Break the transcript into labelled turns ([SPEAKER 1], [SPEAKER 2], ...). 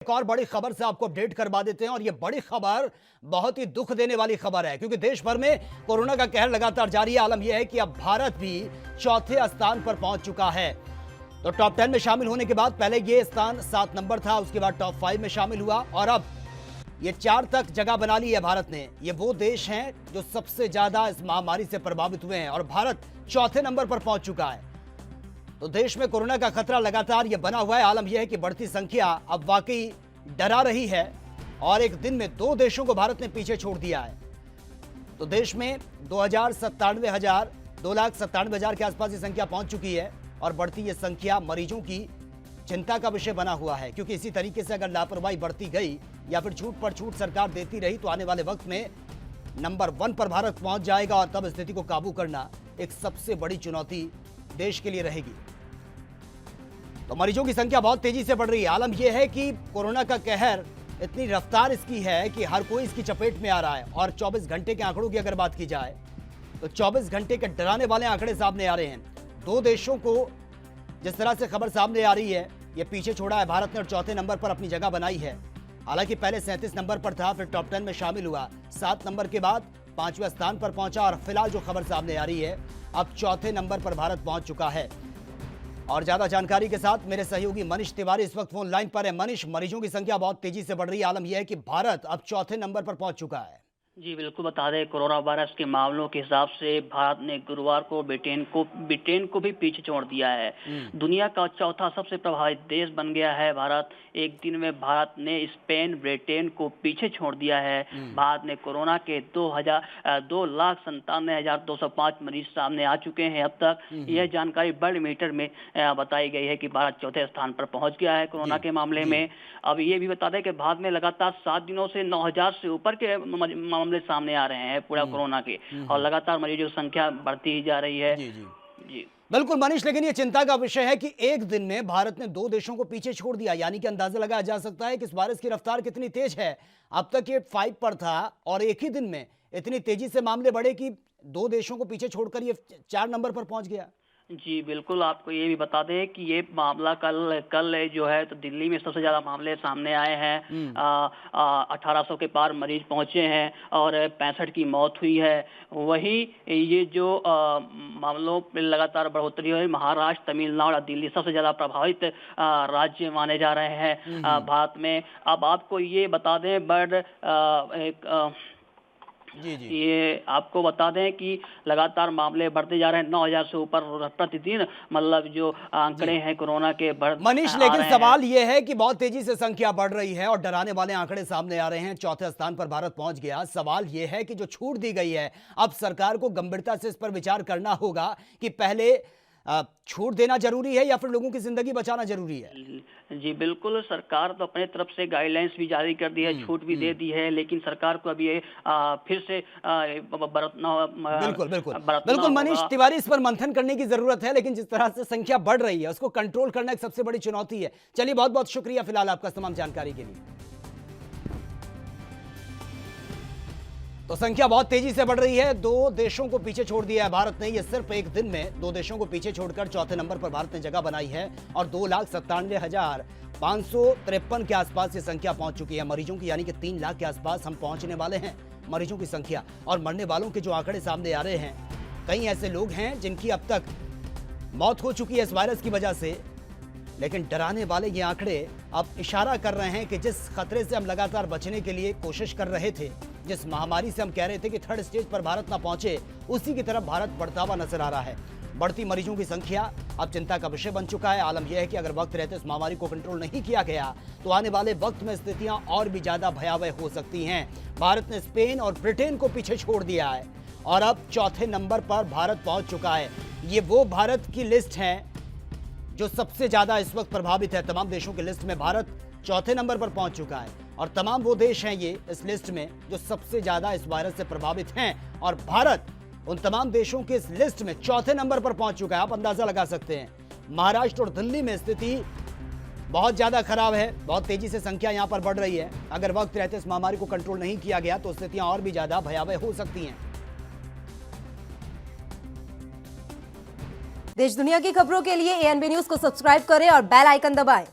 [SPEAKER 1] एक और बड़ी खबर से आपको अपडेट करवा देते हैं और यह बड़ी खबर बहुत ही दुख देने वाली खबर है क्योंकि देश भर में कोरोना का कहर लगातार जारी है। आलम यह है कि अब भारत भी चौथे स्थान पर पहुंच चुका है। तो टॉप 10 में शामिल होने के बाद पहले यह स्थान 7 नंबर था, उसके बाद टॉप 5 में शामिल हुआ और अब ये 4 तक जगह बना ली है भारत ने। ये वो देश हैं जो सबसे ज्यादा इस महामारी से प्रभावित हुए हैं और भारत चौथे नंबर पर पहुंच चुका है। तो देश में कोरोना का खतरा लगातार ये बना हुआ है। आलम यह है कि बढ़ती संख्या अब वाकई डरा रही है और एक दिन में 2 देशों को भारत ने पीछे छोड़ दिया है। तो देश में 2,97,000 के आसपास ये संख्या पहुंच चुकी है और बढ़ती ये संख्या मरीजों की चिंता का विषय बना हुआ है क्योंकि इसी तरीके से अगर लापरवाही बढ़ती गई या फिर छूट पर छूट सरकार देती रही तो आने वाले वक्त में नंबर 1 पर भारत पहुंच जाएगा और तब स्थिति को काबू करना एक सबसे बड़ी चुनौती देश के लिए रहेगी। तो मरीजों की संख्या बहुत तेजी से बढ़ रही है। आलम यह है कि कोरोना का कहर इतनी रफ्तार इसकी है कि हर कोई इसकी चपेट में आ रहा है और 24 घंटे के आंकड़ों की अगर बात की जाए तो 24 घंटे के डराने वाले आंकड़े सामने आ रहे हैं। 2 देशों को जिस तरह से खबर सामने आ रही है ये पीछे छोड़ा है भारत ने और चौथे नंबर पर अपनी जगह बनाई है। हालांकि पहले 37 नंबर पर था, फिर टॉप 10 में शामिल हुआ, 7 नंबर के बाद 5वें स्थान पर पहुंचा और फिलहाल जो खबर सामने आ रही है अब चौथे नंबर पर भारत पहुंच चुका है। और ज्यादा जानकारी के साथ मेरे सहयोगी मनीष तिवारी इस वक्त फोन लाइन पर है। मनीष, मरीजों की संख्या बहुत तेजी से बढ़ रही है। आलम यह है कि भारत अब चौथे नंबर पर पहुंच चुका है।
[SPEAKER 2] जी बिल्कुल, बता दें कोरोना वायरस के मामलों के हिसाब से भारत ने गुरुवार को ब्रिटेन को भी पीछे छोड़ दिया है। दुनिया का चौथा सबसे प्रभावित देश बन गया है भारत। एक दिन में भारत ने स्पेन, ब्रिटेन को पीछे छोड़ दिया है। भारत ने कोरोना के 2,97,205 मरीज सामने आ चुके हैं अब तक। यह जानकारी वर्ल्ड मीटर में बताई गई है कि भारत चौथे स्थान पर पहुंच गया है कोरोना के मामले में। अब ये भी बता दें कि भारत में लगातार 7 दिनों से 9,000 से ऊपर के मामले सामने आ रहे हैं पूरा कोरोना के और लगातार मरीजों की संख्या बढ़ती ही जा रही है। जी
[SPEAKER 1] बिल्कुल मनीष, लेकिन ये चिंता का विषय है कि एक दिन में भारत ने 2 देशों को पीछे छोड़ दिया, यानी कि अंदाजा लगाया जा सकता है कि इस वायरस की रफ्तार कितनी तेज है। अब तक ये 5 पर था और एक ही दिन में इतनी तेजी से मामले बढ़े कि 2 देशों को पीछे छोड़कर ये 4 नंबर पर पहुंच गया।
[SPEAKER 2] जी बिल्कुल, आपको ये भी बता दें कि ये मामला कल जो है तो दिल्ली में सबसे ज़्यादा मामले सामने आए हैं। 1800 के पार मरीज पहुंचे हैं और 65 की मौत हुई है। वही ये जो मामलों में लगातार बढ़ोतरी हुई, महाराष्ट्र, तमिलनाडु और दिल्ली सबसे ज़्यादा प्रभावित राज्य माने जा रहे हैं भारत में। अब आपको ये बता दें ये आपको बता दें कि लगातार मामले बढ़ते जा रहे हैं, 9,000 से ऊपर प्रतिदिन, मतलब जो आंकड़े हैं कोरोना के
[SPEAKER 1] मनीष, लेकिन सवाल ये है कि बहुत तेजी से संख्या बढ़ रही है और डराने वाले आंकड़े सामने आ रहे हैं। चौथे स्थान पर भारत पहुंच गया। सवाल ये है कि जो छूट दी गई है अब सरकार को गंभीरता से इस पर विचार करना होगा कि पहले छूट देना जरूरी है या फिर लोगों की जिंदगी बचाना जरूरी है।
[SPEAKER 2] जी बिल्कुल, सरकार तो अपने तरफ से गाइडलाइंस भी जारी कर दी है, छूट भी दे दी है, लेकिन सरकार को अभी फिर से
[SPEAKER 1] बिल्कुल मनीष तिवारी, इस पर मंथन करने की जरूरत है, लेकिन जिस तरह से संख्या बढ़ रही है उसको कंट्रोल करना एक सबसे बड़ी चुनौती है। चलिए, बहुत बहुत शुक्रिया फिलहाल आपका तमाम जानकारी के लिए। तो संख्या बहुत तेजी से बढ़ रही है। 2 देशों को पीछे छोड़ दिया है भारत ने। ये सिर्फ एक दिन में 2 देशों को पीछे छोड़कर चौथे नंबर पर भारत ने जगह बनाई है और 2,97,553 के आसपास ये संख्या पहुंच चुकी है मरीजों की, यानी कि 3 लाख के आसपास हम पहुंचने वाले हैं मरीजों की संख्या। और मरने वालों के जो आंकड़े सामने आ रहे हैं, कई ऐसे लोग हैं जिनकी अब तक मौत हो चुकी है इस वायरस की वजह से। लेकिन डराने वाले ये आंकड़े अब इशारा कर रहे हैं कि जिस खतरे से हम लगातार बचने के लिए कोशिश कर रहे थे, जिस महामारी से हम कह रहे थे कि 3rd स्टेज पर भारत ना पहुंचे, उसी की तरफ भारत बढ़ता हुआ नजर आ रहा है। बढ़ती मरीजों की संख्या अब चिंता का विषय बन चुका है। आलम यह है कि अगर वक्त रहते इस महामारी को कंट्रोल नहीं किया गया तो आने वाले वक्त में स्थितियां और भी ज्यादा भयावह हो सकती हैं। भारत ने स्पेन और ब्रिटेन को पीछे छोड़ दिया है और अब चौथे नंबर पर भारत पहुंच चुका है। ये वो भारत की लिस्ट है जो सबसे ज्यादा इस वक्त प्रभावित है। तमाम देशों की लिस्ट में भारत चौथे नंबर पर पहुंच चुका है और तमाम वो देश हैं ये इस लिस्ट में जो सबसे ज्यादा इस वायरस से प्रभावित हैं और भारत उन तमाम देशों के इस लिस्ट में चौथे नंबर पर पहुंच चुका है। आप अंदाजा लगा सकते हैं महाराष्ट्र और दिल्ली में स्थिति बहुत ज्यादा खराब है। बहुत तेजी से संख्या यहां पर बढ़ रही है। अगर वक्त रहते इस महामारी को कंट्रोल नहीं किया गया तो स्थितियां और भी ज्यादा भयावह हो सकती हैं।
[SPEAKER 3] देश दुनिया की खबरों के लिए ANB न्यूज को सब्सक्राइब करें और बेल आइकन दबाएं।